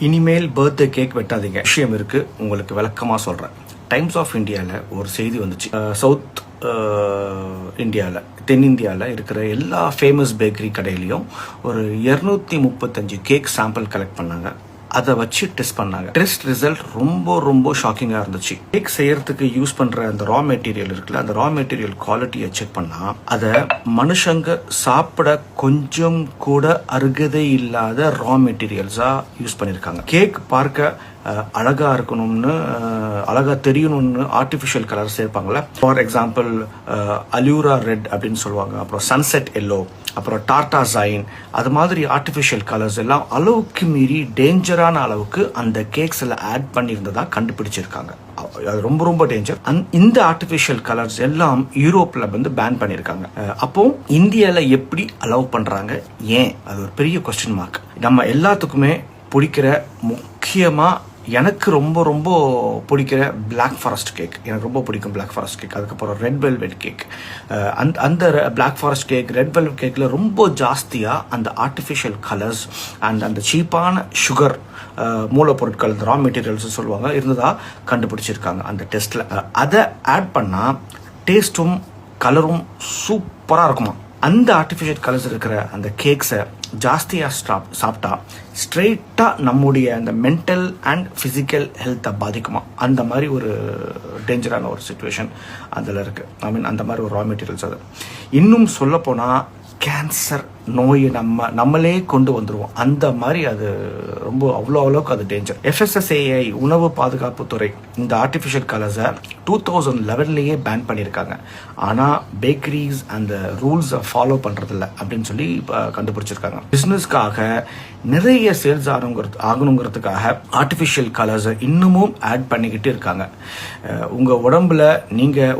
இனிமேல் birthday cake வெட்டாதீங்க. விஷயம் இருக்கு, உங்களுக்கு விளக்கமா சொல்றேன். டைம்ஸ் ஆஃப் இந்தியாவில் ஒரு செய்தி வந்துச்சு. சவுத் இந்தியாவில், தென்னிந்தியாவில் இருக்கிற எல்லா ஃபேமஸ் பேக்கரி கடையிலையும் ஒரு 235 கேக் சாம்பிள் கலெக்ட் பண்ணாங்க. அதை வச்சு டெஸ்ட் பண்ணாங்க. டெஸ்ட் ரிசல்ட் ரொம்ப ஷாக்கிங்காக இருந்துச்சு. கேக் செய்யறதுக்கு யூஸ் பண்ற அந்த ரா மெட்டீரியல் இருக்குல்ல, அந்த ரா மெட்டீரியல் குவாலிட்டியை செக் பண்ணா அதை மனுஷங்க சாப்பிட கொஞ்சம் கூட அருகதை இல்லாத ரா மெட்டீரியல்ஸா யூஸ் பண்ணியிருக்காங்க. கேக் பார்க்க அழகா இருக்கணும்னு, அழகா தெரியணும்னு ஆர்டிஃபிஷியல் கலர் சேர்ப்பாங்களே. ஃபார் எக்ஸாம்பிள் அலியூரா ரெட் அப்படின்னு சொல்லுவாங்க, அப்புறம் சன்செட் எல்லோ, அப்புறம் டார்டா ஜைன், அது மாதிரி ஆர்டிஃபிஷியல் கலர்ஸ் எல்லாம் அளவுக்கு மீறி டேஞ்சரான அளவுக்கு அந்த கேக்ஸில் ஆட் பண்ணியிருந்ததா கண்டுபிடிச்சிருக்காங்க. அது ரொம்ப டேஞ்சர். இந்த ஆர்டிஃபிஷியல் கலர்ஸ் எல்லாம் யூரோப்ல வந்து பேன் பண்ணியிருக்காங்க. அப்போ இந்தியால எப்படி அலோவ் பண்றாங்க, ஏன்? அது ஒரு பெரிய கொஸ்டின் மார்க். நம்ம எல்லாத்துக்குமே பிடிக்கிற, முக்கியமா எனக்கு ரொம்ப பிடிக்கிற பிளாக் ஃபாரஸ்ட் கேக், எனக்கு ரொம்ப பிடிக்கும் பிளாக் ஃபாரஸ்ட் கேக். அதுக்கப்புறம் ரெட் வெல்வெட் கேக். அந்த black forest cake, red velvet கேக்கில் ரொம்ப ஜாஸ்தியாக அந்த ஆர்டிஃபிஷியல் கலர்ஸ் அண்ட் அந்த சீப்பான சுகர் மூலப்பொருட்கள், ரா மெட்டீரியல்ஸ் சொல்லுவாங்க, இருந்ததா கண்டுபிடிச்சிருக்காங்க அந்த டெஸ்ட்டில். அதை ஆட் பண்ணால் டேஸ்ட்டும் கலரும் சூப்பராக இருக்குமா. அந்த ஆர்டிஃபிஷியல் கலர்ஸ் இருக்கிற அந்த கேக்ஸை ஜாஸ்தியாக சாப்பிட்டா ஸ்ட்ரெயிட்டாக நம்முடைய அந்த மென்டல் அண்ட் ஃபிசிக்கல் ஹெல்த்தை பாதிக்குமா. அந்த மாதிரி ஒரு டேஞ்சரான ஒரு சுச்சுவேஷன் அதில் இருக்குது. அந்த மாதிரி ஒரு ரா மெட்டீரியல்ஸ். அது இன்னும் சொல்லப்போனால் கேன்சர் நோயை நம்மளே கொண்டு வந்துடுவோம். அந்த மாதிரி அது அவ்வளோக்கு அது டேஞ்சர். FSSAI உணவு பாதுகாப்பு துறை இந்த ஆர்டிஃபிஷியல் கலர்ஸை 2011 பேன் பண்ணியிருக்காங்க. ஆனால் பேக்கரிஸ் அந்த ரூல்ஸை ஃபாலோ பண்ணுறதில்ல அப்படின்னு சொல்லி கண்டுபிடிச்சிருக்காங்க. பிஸ்னஸ்க்காக நிறைய சேல்ஸ் ஆகணுங்கிறதுக்காக ஆர்டிஃபிஷியல் கலர்ஸை இன்னமும் ஆட் பண்ணிக்கிட்டு இருக்காங்க. உங்கள் உடம்புல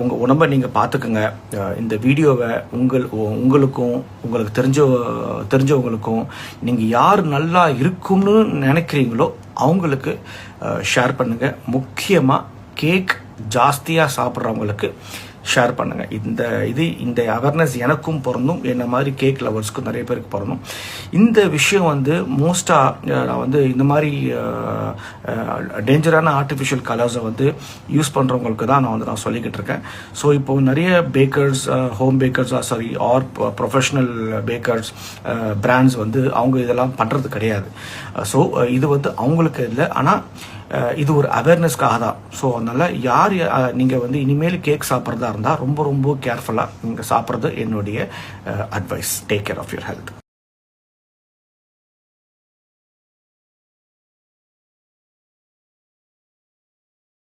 உங்கள் உடம்பை நீங்கள் பார்த்துக்குங்க. இந்த வீடியோவை உங்களுக்கும் உங்களுக்கு தெரிஞ்சவங்களுக்கும் நீங்கள் யார் நல்லா இருக்கும்னு நினைக்கிறீங்களோ அவங்களுக்கு ஷேர் பண்ணுங்கள். முக்கியமாக கேக் ஜாஸ்தியாக சாப்பிட்றவங்களுக்கு ஷேர் பண்ணுங்கள். இந்த அவேர்னஸ் எனக்கும் பொருந்தும், என்ன மாதிரி கேக் லவர்ஸ்க்கும் நிறைய பேருக்கு பொருந்தும். இந்த விஷயம் வந்து மோஸ்ட்டாக நான் வந்து இந்த மாதிரி டேஞ்சரான ஆர்டிஃபிஷியல் கலர்ஸை வந்து யூஸ் பண்ணுறவங்களுக்கு தான் நான் சொல்லிக்கிட்டு இருக்கேன். ஸோ இப்போ நிறைய packers, home packers or professional packers brands வந்து அவங்க இதெல்லாம் பண்ணுறது கிடையாது. ஸோ இது வந்து அவங்களுக்கு இல்லை, ஆனால் இது ஒரு அவேர்னஸ்க்காக தான். ஸோ அதனால் நீங்கள் வந்து இனிமேல் கேக் சாப்பிட்றதா இருந்தால் ரொம்ப கேர்ஃபுல்லாக நீங்கள் சாப்பிட்றது என்னுடைய advice. Take care of your health.